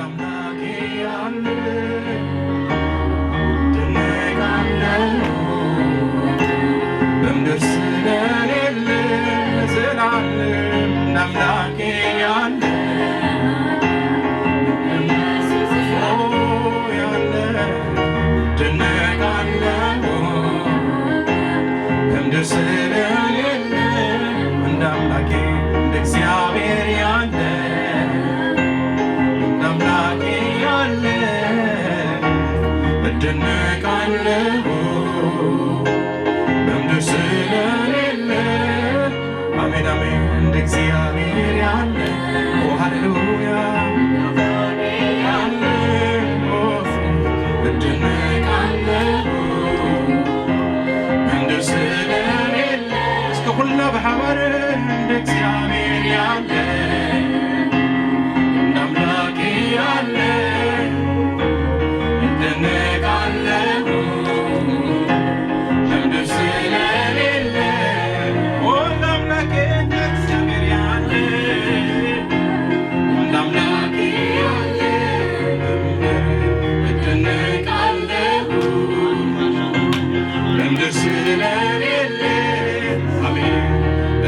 እንዳምላኬ ያለ እደነቃለሁ በምድር ስለሌለ ዘላለም እንዳምላኬ ያለ ስለሌለ እንዳምላኬ እንደ እግዚአብሔር ያለ እንዳምላኬ ያለ እደነቃለሁ በምድር ስለሌለ አሜን አሜን እንደ እግዚአብሔር ያለ ሃሌሉያ ያለ እደነቃለሁ በምድር كلنا بحوار عند እግዚአብሔር ያለ እንዳምላኬ ያለ እደነቃለሁ በምድር ስለሌለ እንዳምላኬ እግዚአብሔር ያለ እንዳምላኬ ያለ እደነቃለሁ በምድር ስለሌለ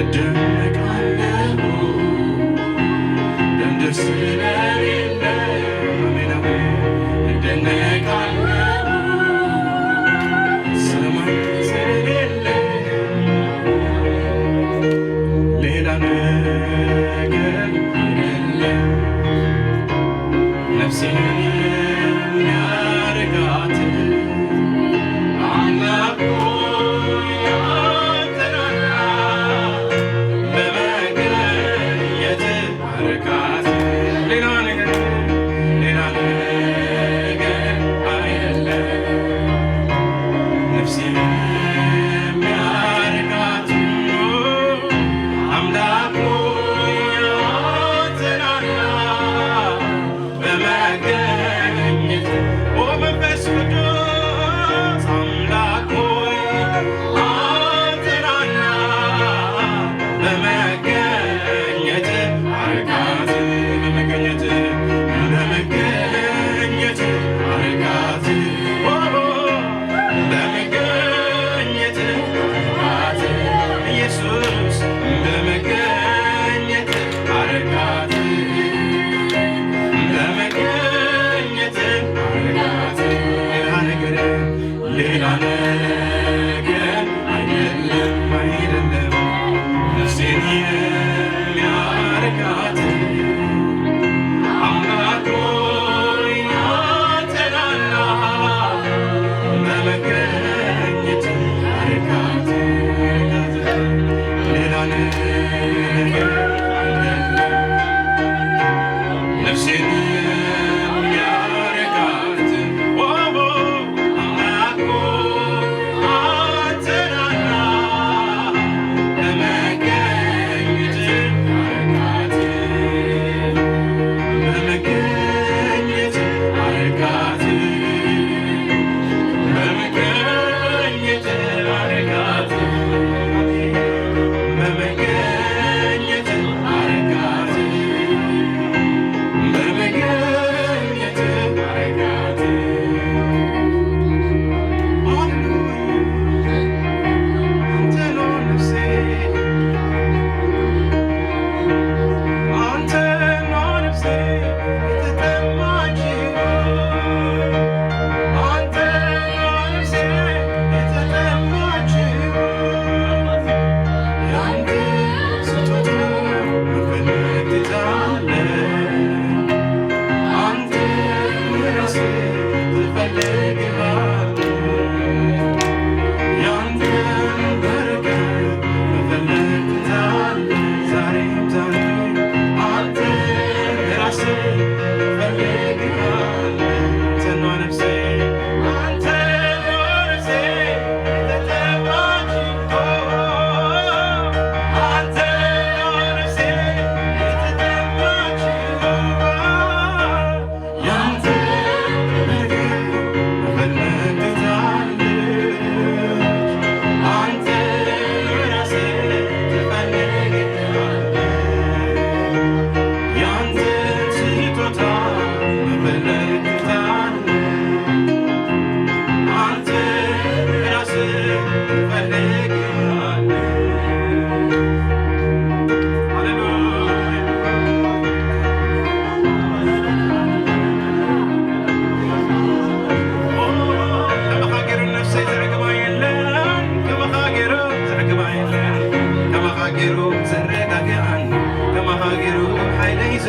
እደነቃለሁ በምድር ስለሌለ አሜን አሜን እደነቃለሁ ሰማይ ስለሌለ ሌላ ነገር የለም ነፍሴን የሚያረጋት አምላክ Yeah.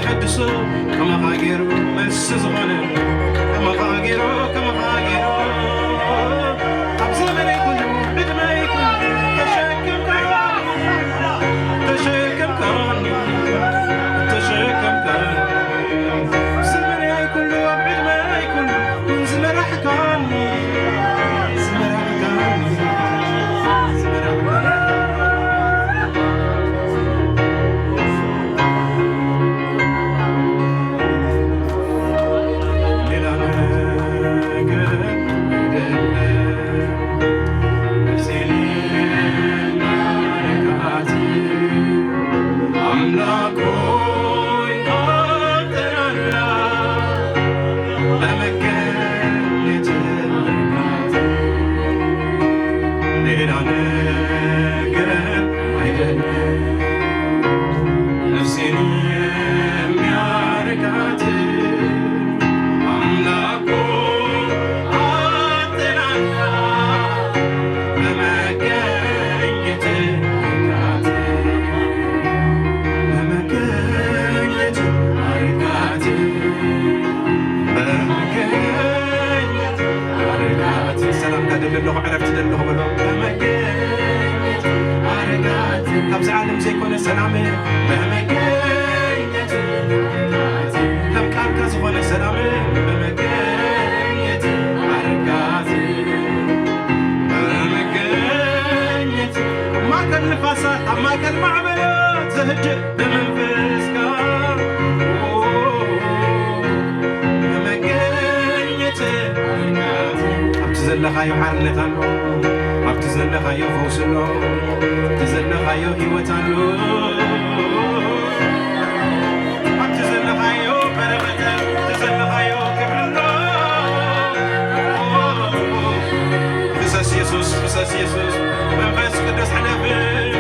زقدسو كما غاغيرو مس زغونه كما غاغيرو أبزر من يكون بد ما يكون تشكم كان زمن يكون له بعد ما يكون زمن حكاني زلخايو حرلتانو عبت زلخايو فوسلو تزلخايو هيوتانو عبت زلخايو بركة تزلخايو كبرنو فساس يسوس منفس قدوس حنفي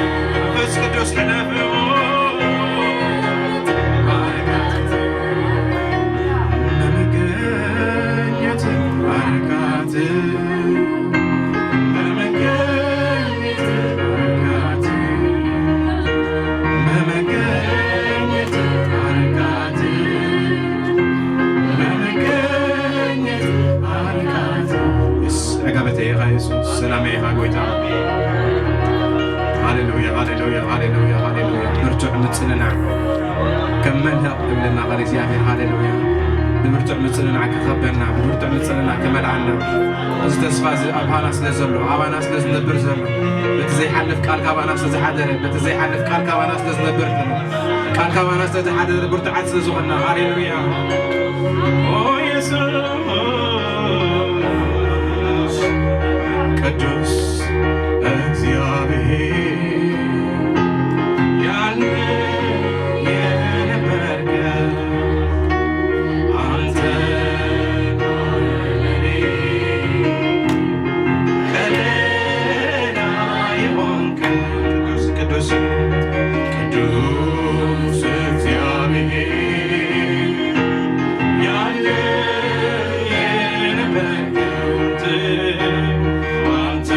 سلامي هاغويتا هاليلويا برجع نتسننا كملها قبلنا قال እግዚአብሔር هاليلويا بمرجع نتسننا كخبرنا بمرجع نتسننا كملعنا از ተስፋ ኣብሃና ስለ ዘሎ ኣባና ስለ ዝነብር ዘሎ በቲ ዘይሓልፍ ቃል ካባና ስለ ዝሓደረ በቲ ዘይሓልፍ ቃል ካባና ስለ ዝነብር ዘሎ ቃል ካባና ስለ ዝሓደረ ብርቱዓት ስለ ዝኾና ሃሌሉያ ኦ ኢየሱስ ቅዱስ እግዚአብሔር ያለ የነበርከ አንተ ለኔ ከሌላ የሆንክ ቅዱስ እግዚአብሔር ያለ የነበርከ አንተ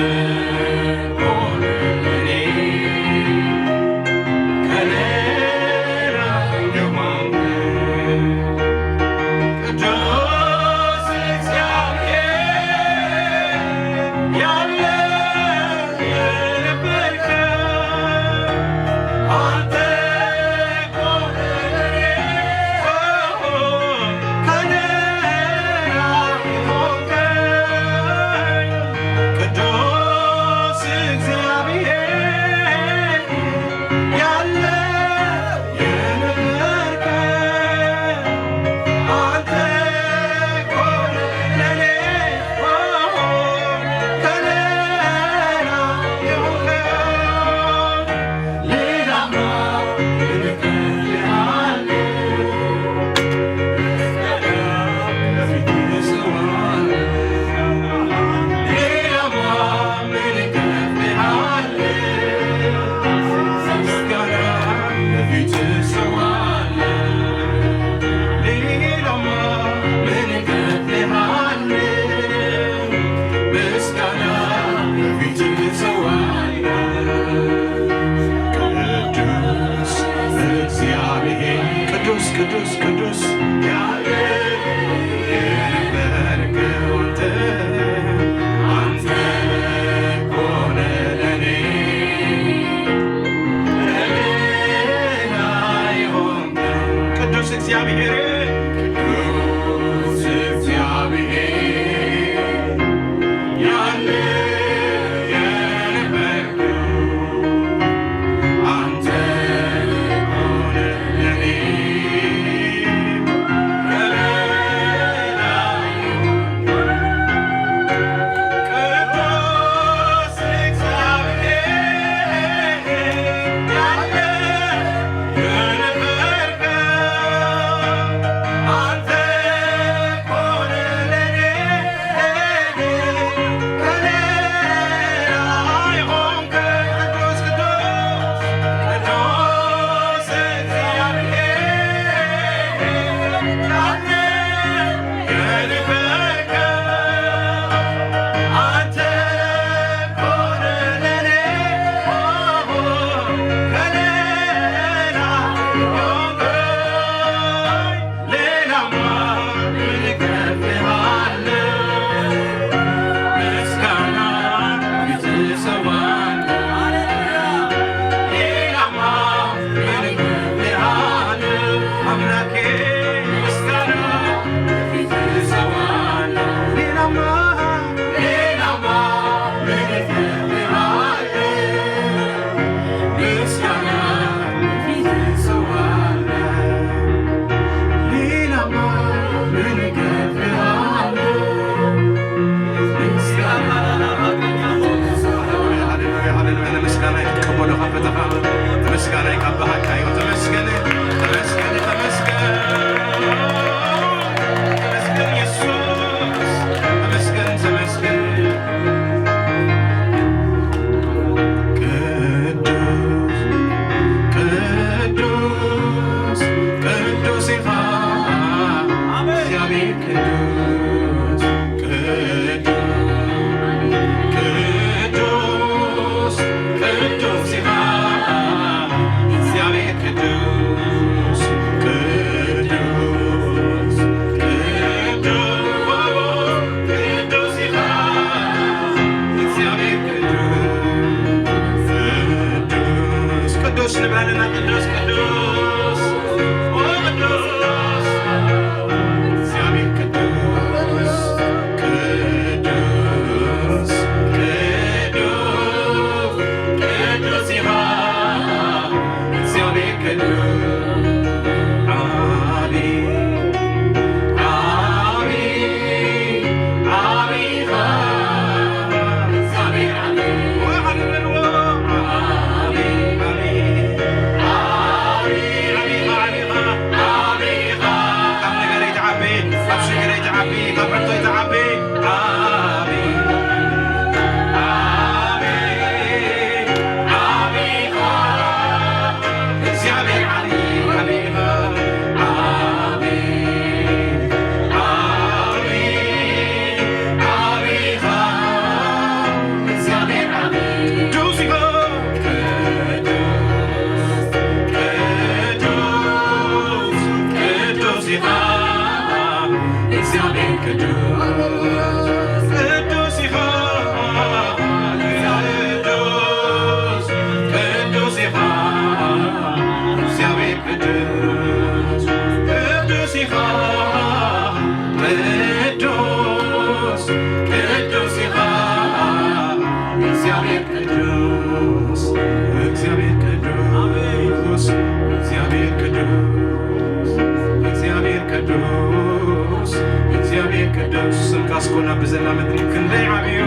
كنا بزنا مدري كندي عبيو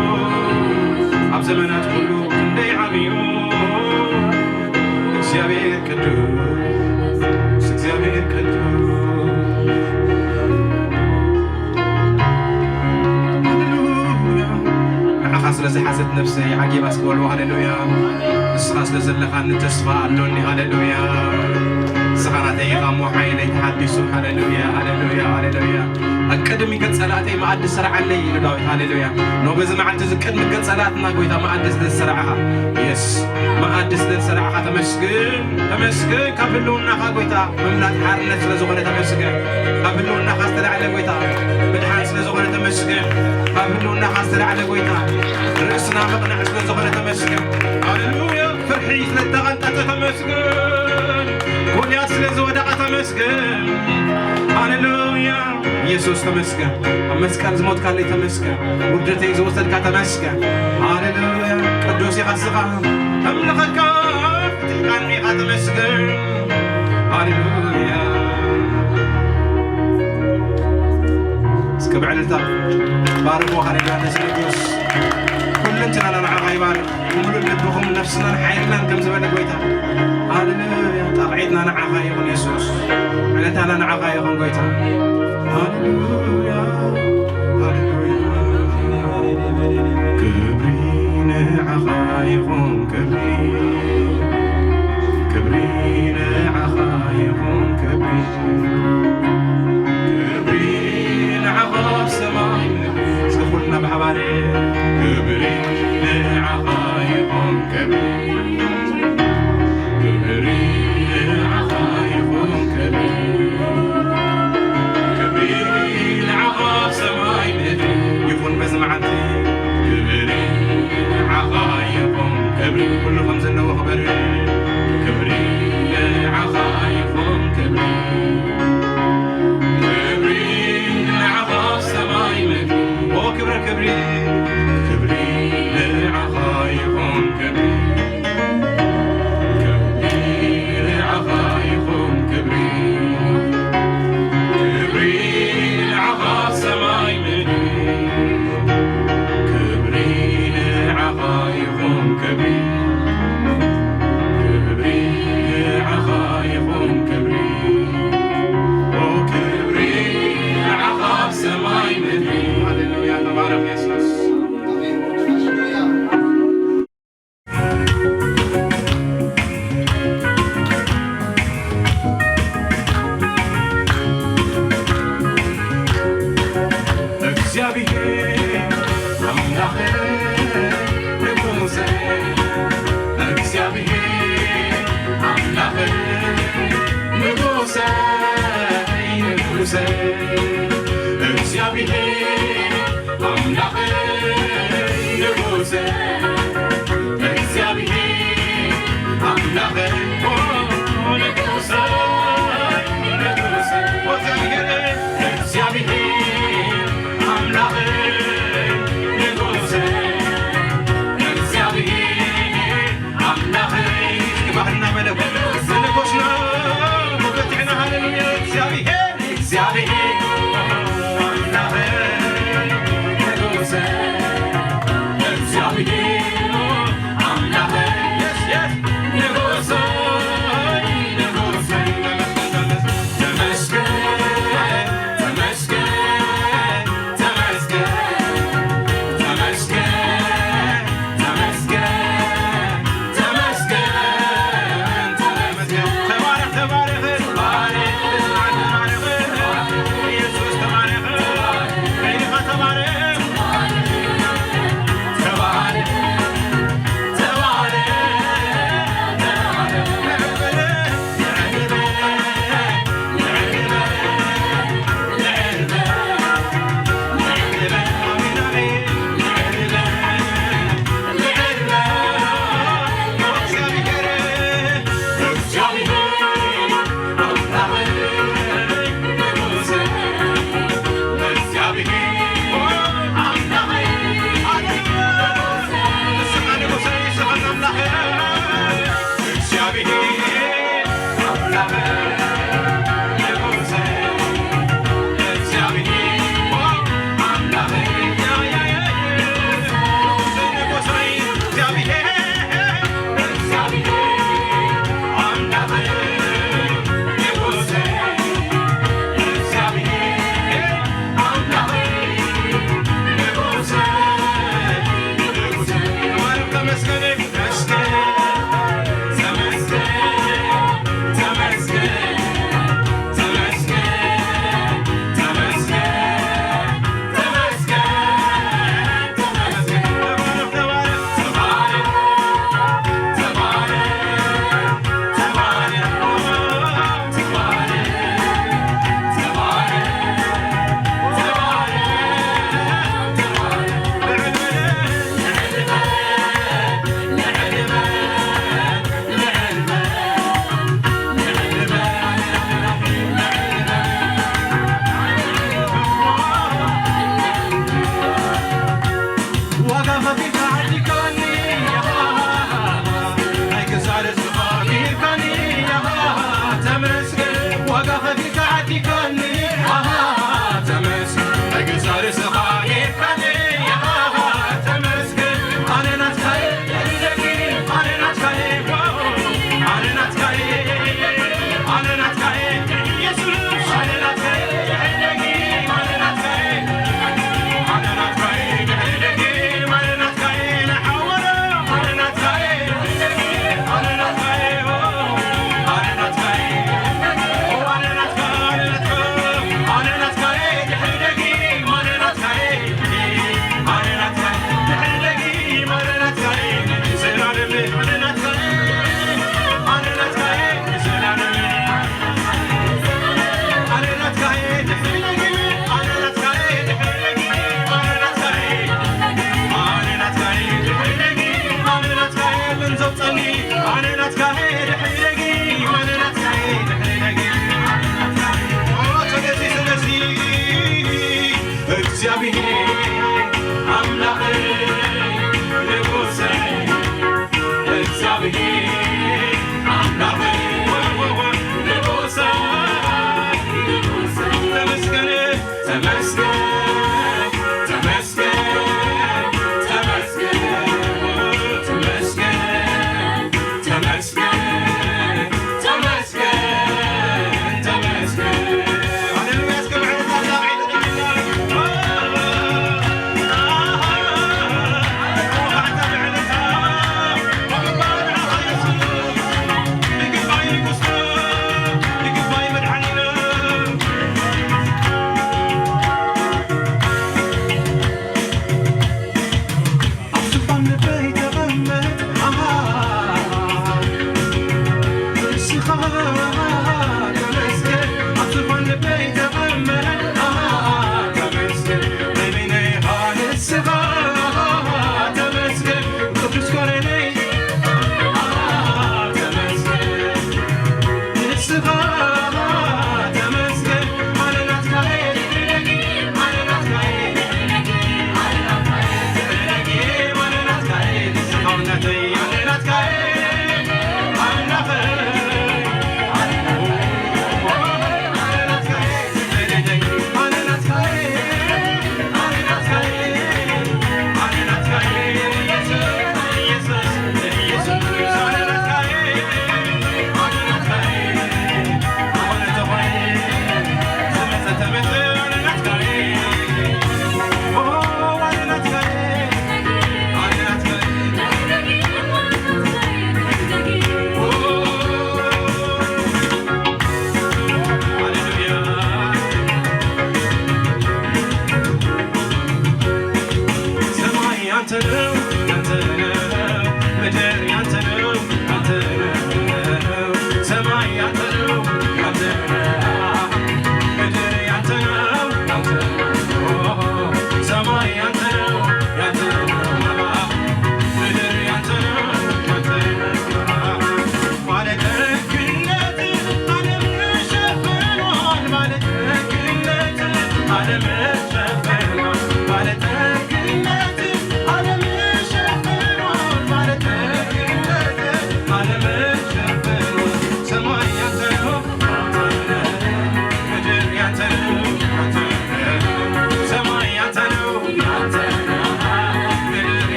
عب زمانات كله كندي عبيو እግዚአብሔር ቅዱስ እግዚአብሔር ቅዱስ ሃሌሉያ ንዓኻ ስለዝሓዘት ነፍሰይ ዓጊባ ስበልዎ ሃሌሉያ ንስኻ ስለዘለኻኒ ተስፋ ኣሎኒ ሃሌሉያ نسخاناتي غامو حيلي تحدثوا هاليلويا هاليلويا هاليلويا أكدمي قد صلاتي ما أدي سرع لي لداوي هاليلويا نو بزم عن تزكد من قد صلاتنا قويتا ما أدي سدل سرعها يس ما أدي سدل سرعها تمسكن كابلونا خا قويتا مملات حارنا سلزغنة تمسكن كابلونا خا استرع لقويتا بدحان سلزغنة تمسكن كابلونا خا استرع لقويتا رأسنا مقنع سلزغنة تمسكن هاليلويا فرحي سلتغنطة تمسكن كوليات سلزودقة تمسكن هاليلويا ኢየሱስ ተመስገን መስቀል ዝሞት ካለ ተመስገን ውርደተይ ዝወሰድካ ተመስገን ሃሌሉያ ቅዱስ ይኸስኻ ተምልኸካ ፍቲቃኒኻ ተመስገን ሃሌሉያ እስከ ብዕልልታ ባርኮ ሃሌሉያ ተስቅዱስ ኩልንትና ንዓኻ ይባርክ ሙሉእ ልብኹም ነፍስናን ሓይልናን ከም ዝበለ ጎይታ ሃሌሉያ ጠቕዒትና ንዓኻ ይኹን ኢየሱስ ዕለታና ንዓኻ ይኹን ጎይታ Hallelujah, hallelujah. Kebrine achaychon kebrine achaychon kebrine achab samay. سكولنا بحباري. Kebrine achaychon kebrine achaychon kebrine. بزمعتي كبري عغايبهم كبري كلهم زلوا خبري كبري عغايبهم كبري عغا سماي مكي وكبر كبري عغايبهم كبري عغايبهم كبري عغا سماي مكي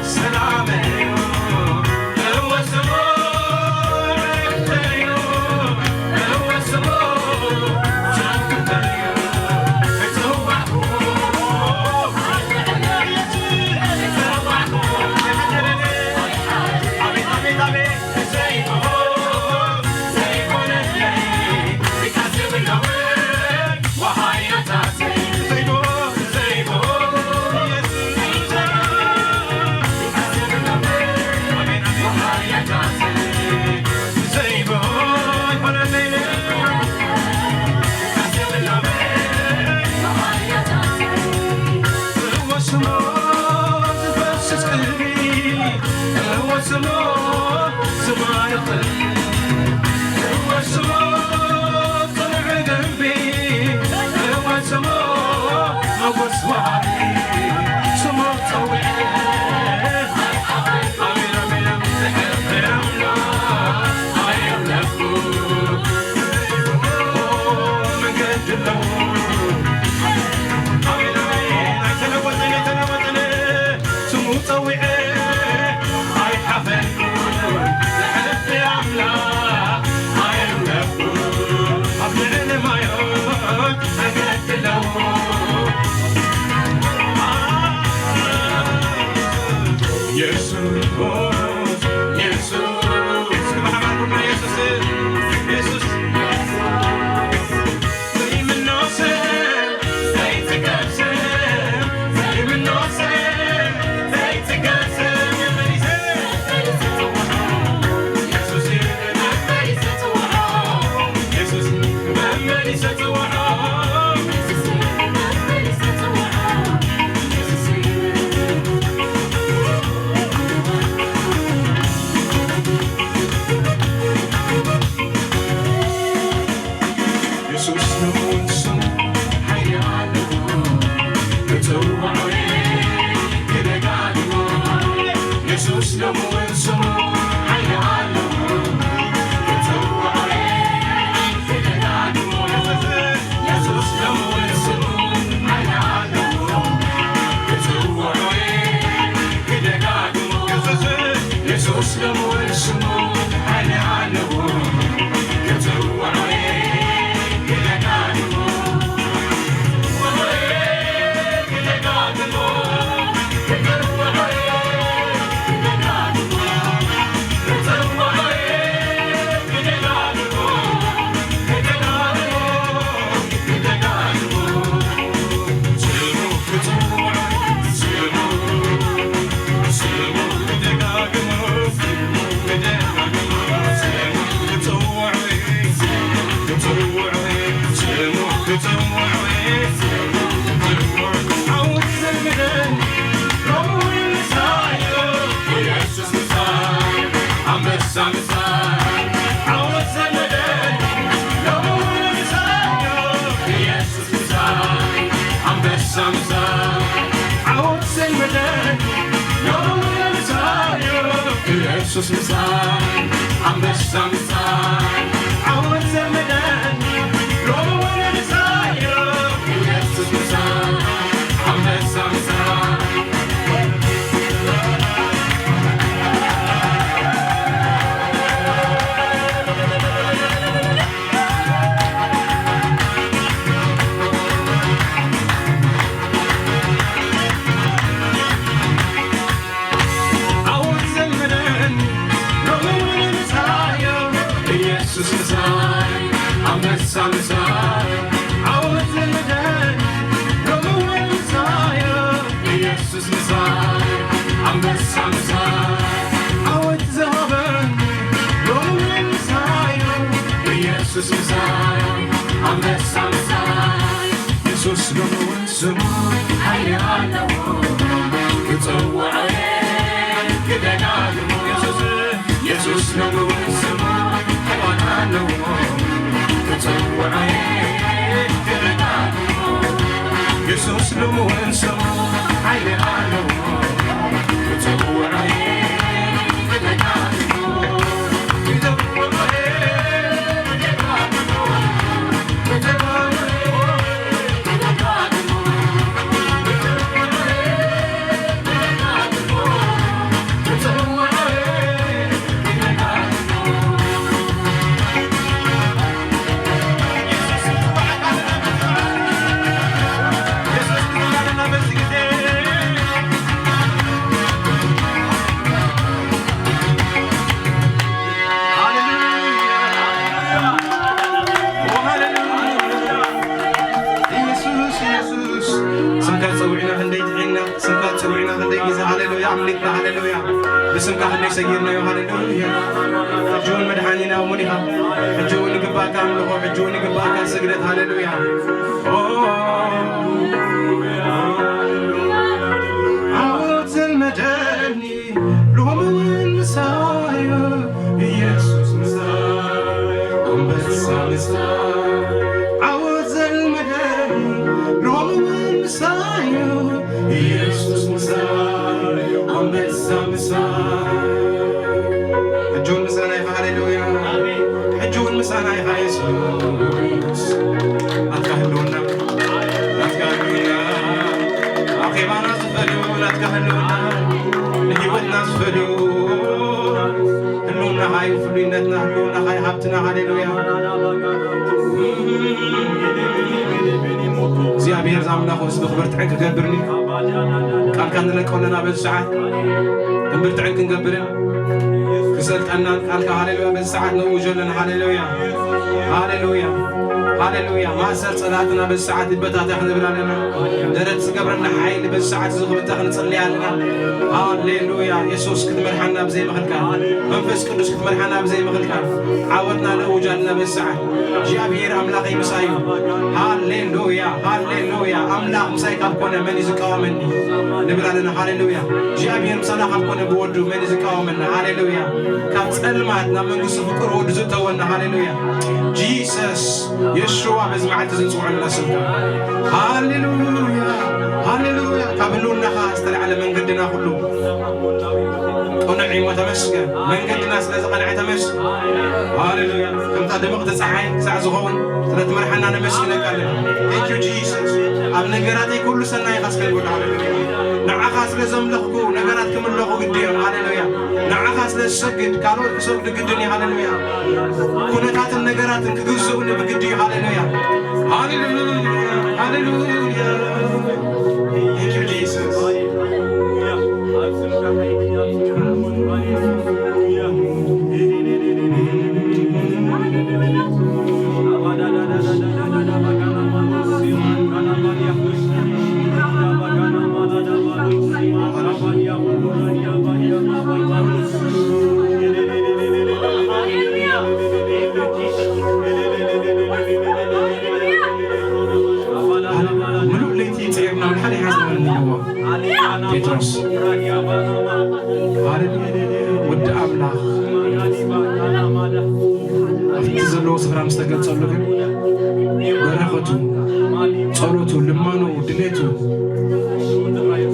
Salam المدني لوم النساء ኢየሱስ ምሳይ አንበሳ ምሳይ عوض المدن روم ምሳይ ኢየሱስ ምሳይ አንበሳ ምሳይ حجون مسانا يا هاليلويا حجون مسانا يا يسوع أتكهلونا عقيبة ناس فلون أتكهلونا نهيوت ناس فلون هلونا هاي فلينتنا هلونا هاي حبتنا هاليلويا እግዚአብሔር ዛምና ሆስ በክብርት ዕንቅ ገብርኒ ቃል ካን ለቀውለና በሰዓት ክብርት ዕንቅ ገብርን كسلتنا قالك هاليلويا بالساعات نوجلنا هاليلويا هاليلويا هاليلويا ما سر صلاتنا بالساعات بتاتح نبلالنا درت قبرنا حيل بالساعات زغبتها نصلي علينا هاليلويا يسوع كتمرحنا بزي ما خلقنا منفس قدوس كتمرحنا بزي ما خلقنا عودنا لوجلنا بالساعات جابير املاقي مسايو هاليلويا هاليلويا املاق مسايك كنا من يزقاومني نبلالنا هاليلويا جابير مسلاق كنا بودو من يزقاومنا هاليلويا كاب صلماتنا منغس فقر ود زتونا هاليلويا جيسس يشوا بزمعت زنصوعنا سبتا هاليلويا هاليلويا قبلونا خاستر على منقدنا كله قنعي وتمسكن منقدنا سلازقنا تمسك هاليلويا كم تدمق تصحي ساعه زغون ثلاث مرحنا نمسكن قال ثانك يو جيسس اب نغراتي كل سنه يخسكن قول هاليلويا نعخاس لزملخكو نغراتكم لخو قديم هاليلويا نعخاس لسجد قالوا كسوق دقدني هاليلويا كونتات النغرات كغزون بقدي هاليلويا هاليلويا هاليلويا ثانك يو جيسس بيتروس ود أملاخ أفتزلو سفرا مستقل صلوك برخته صلوته لمانو دليته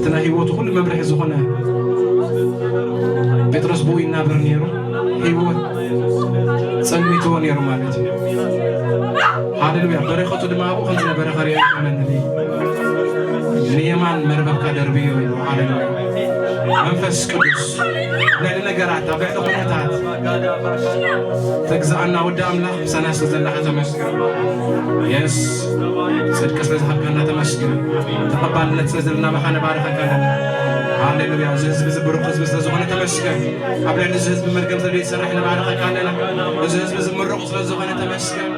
تناهيوته كل مبرح زخنا بيتروس بوي نابر نيرو هيوت سلميتو نيرو مالتي هاليلويا برخته لما أبو خلصنا برخاري أمنني نيمان مربك دربي هاليلويا منفس قدوس لأن نجارات أبعد قناتات تجزعنا قدام الله سناس زلها تمسكن يس صدق سلزحنا تمسكن تقبلنا تسلزلنا بخنا بارك الله هاليلويا زز بزبرق زز زغنا تمسكن قبل زز بمركم زلي سرحنا بارك الله زز بزمرق زغنا تمسكن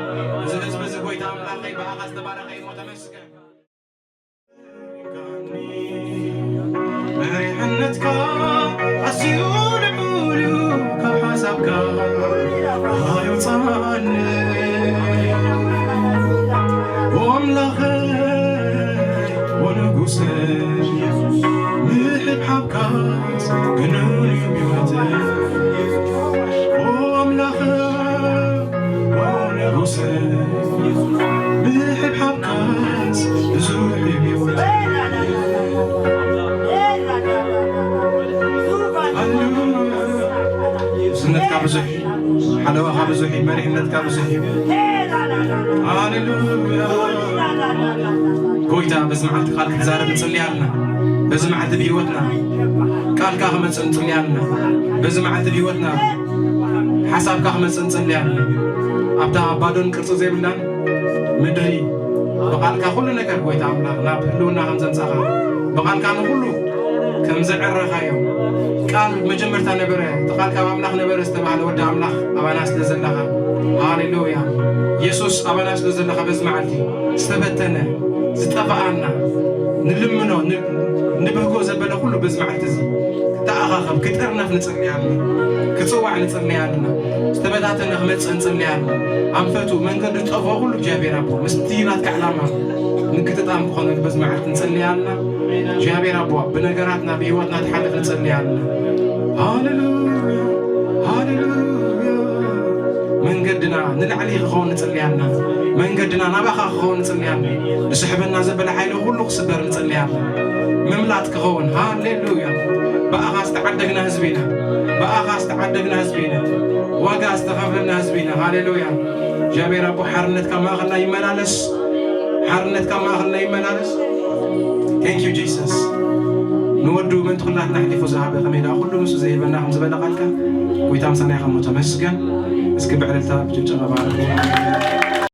زز بزبويت الله خي بأخذ تبارك الله تمسكن مريحنتك أسيون بولو كحسبك هايو صاني واملاخي ونقوسي محب حبكات قنوني بيوتي واملاخي ونقوسي محب حبكات زوحي بيوتي سنة كابزحي حلوة كابزحي مريحنة كابزحي هاليلويا كويتا بزمعت خالك تزارب نصلي لنا بزمعت بيوتنا قال كاخمس نصلي لنا بزمعت بيوتنا حساب كاخمس نصلي لنا أبدا بادون كرسو زي بلان مدري بقال كل نكر كويتا أملاك نابلونا خمسة ساعة بقال كانوا كله كم زعر خايو قال مجمرتا نبره تقال كاب أملاك نبره استبعد ود أملاك أباناس لزلها هاليلويا يسوس أباناس لزلها بزمعتي استبتنا زتفقنا نلمنو نبهكو زبله كله بزمعتي تأخذ كترنا في نصليالنا كتصوع نصليالنا استبداتنا خمس نصليالنا عم فتو من قد تطفوا كله جابير أبو مستينات كعلامة نكتتام كخون بزمعت نصليالنا جابير أبو بنجاراتنا بيوتنا تحلف نصليالنا هاليلويا መንገድና ንላዕሊ ክኸውን ንጽልያና መንገድና ናባኻ ክኸውን ንጽልያና ንስሕበና ዘበለ ሓይሊ ሁሉ ክስበር ንጽልያና መምላት ክኸውን ሃሌሉያ በኣኻ ዝተዓደግና ህዝቢና በኣኻ ዝተዓደግና ህዝቢና ዋጋ ዝተኸፈለና ህዝቢና ሃሌሉያ እግዚአብሔር አቦ ሓርነትካ ማእኸልና ይመላለስ ሓርነትካ ማእኸልና ይመላለስ Thank you Jesus ንወዱ መንት ኩላትና ሕሊፉ ዝሃበ ከመይ ዳ ኩሉ ምስ ዘይበና ከም ዝበለቃልካ ጎይታ ምሳና ይኸሞ ተመስገን እስኪ ብዕልልታ ብጭብጨባ ባረክ